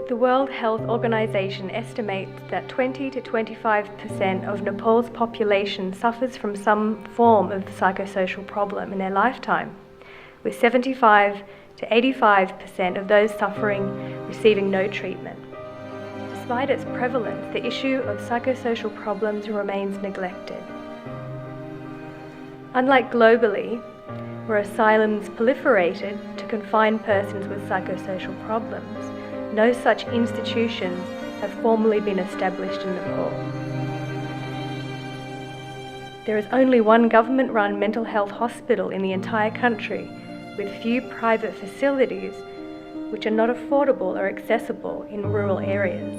The World Health Organization estimates that 20 to 25% of Nepal's population suffers from some form of psychosocial problem in their lifetime, with 75 to 85% of those suffering receiving no treatment. Despite its prevalence, the issue of psychosocial problems remains neglected. Unlike globally, where asylums proliferated to confine persons with psychosocial problems, no such institutions have formally been established in Nepal. There is only one government-run mental health hospital in the entire country, with few private facilities which are not affordable or accessible in rural areas.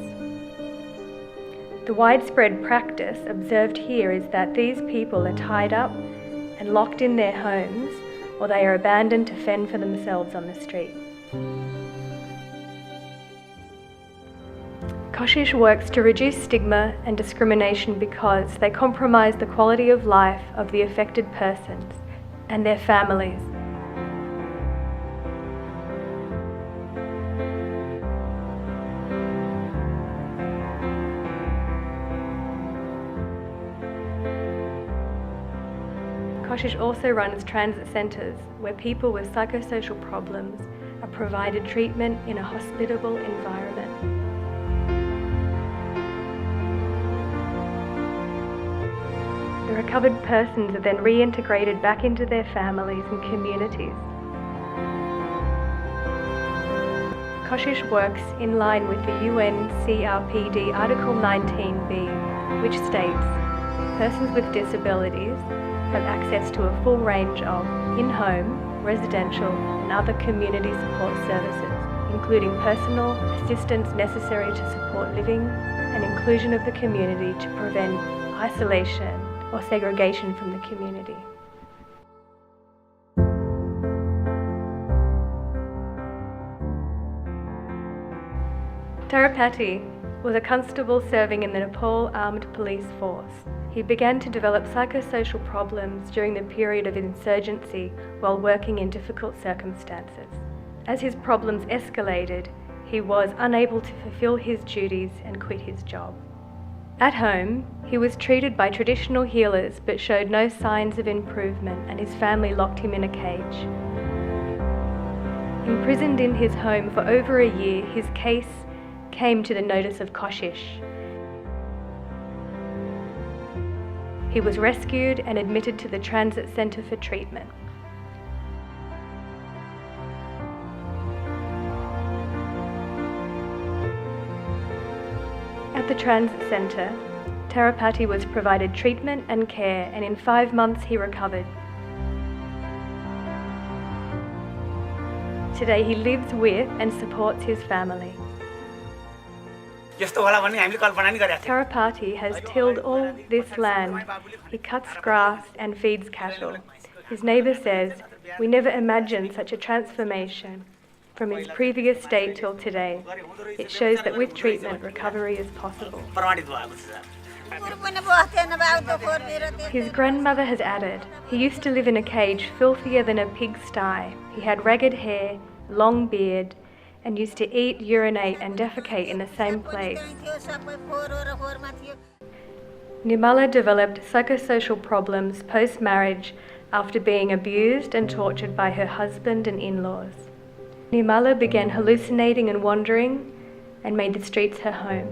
The widespread practice observed here is that these people are tied up and locked in their homes, or they are abandoned to fend for themselves on the street. KOSHISH works to reduce stigma and discrimination because they compromise the quality of life of the affected persons and their families. KOSHISH also runs transit centres where people with psychosocial problems are provided treatment in a hospitable environment. The recovered persons are then reintegrated back into their families and communities. KOSHISH works in line with the UN CRPD Article 19b, which states, persons with disabilities have access to a full range of in-home, residential and other community support services, including personal assistance necessary to support living and inclusion of the community to prevent isolation or segregation from the community. Tarapati was a constable serving in the Nepal Armed Police Force. He began to develop psychosocial problems during the period of insurgency while working in difficult circumstances. As his problems escalated, he was unable to fulfill his duties and quit his job. At home, he was treated by traditional healers but showed no signs of improvement, and his family locked him in a cage. Imprisoned in his home for over a year, his case came to the notice of KOSHISH. He was rescued and admitted to the transit centre for treatment. At the transit centre, Tarapati was provided treatment and care, and in 5 months he recovered. Today he lives with and supports his family. Tarapati has tilled all this land. He cuts grass and feeds cattle. His neighbour says, "We never imagined such a transformation from his previous state till today. It shows that with treatment, recovery is possible." His grandmother has added, "He used to live in a cage filthier than a pigsty. He had ragged hair, long beard, and used to eat, urinate and defecate in the same place." Nirmala developed psychosocial problems post-marriage after being abused and tortured by her husband and in-laws. Nirmala began hallucinating and wandering and made the streets her home.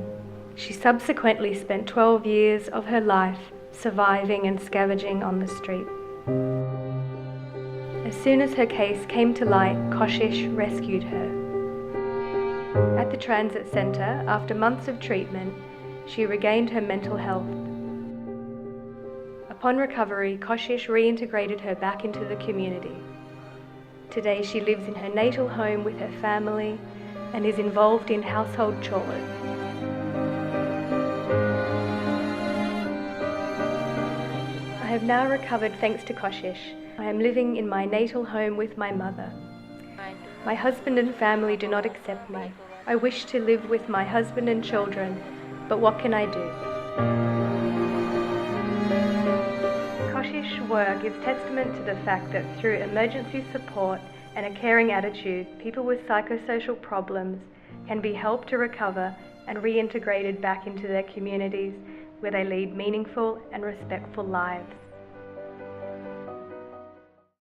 She subsequently spent 12 years of her life surviving and scavenging on the street. As soon as her case came to light, KOSHISH rescued her. At the transit centre, after months of treatment, she regained her mental health. Upon recovery, KOSHISH reintegrated her back into the community. Today she lives in her natal home with her family and is involved in household chores. I have now recovered thanks to KOSHISH. I am living in my natal home with my mother. My husband and family do not accept me. I wish to live with my husband and children, but what can I do? KOSHISH work is testament to the fact that through emergency support and a caring attitude, people with psychosocial problems can be helped to recover and reintegrated back into their communities where they lead meaningful and respectful lives.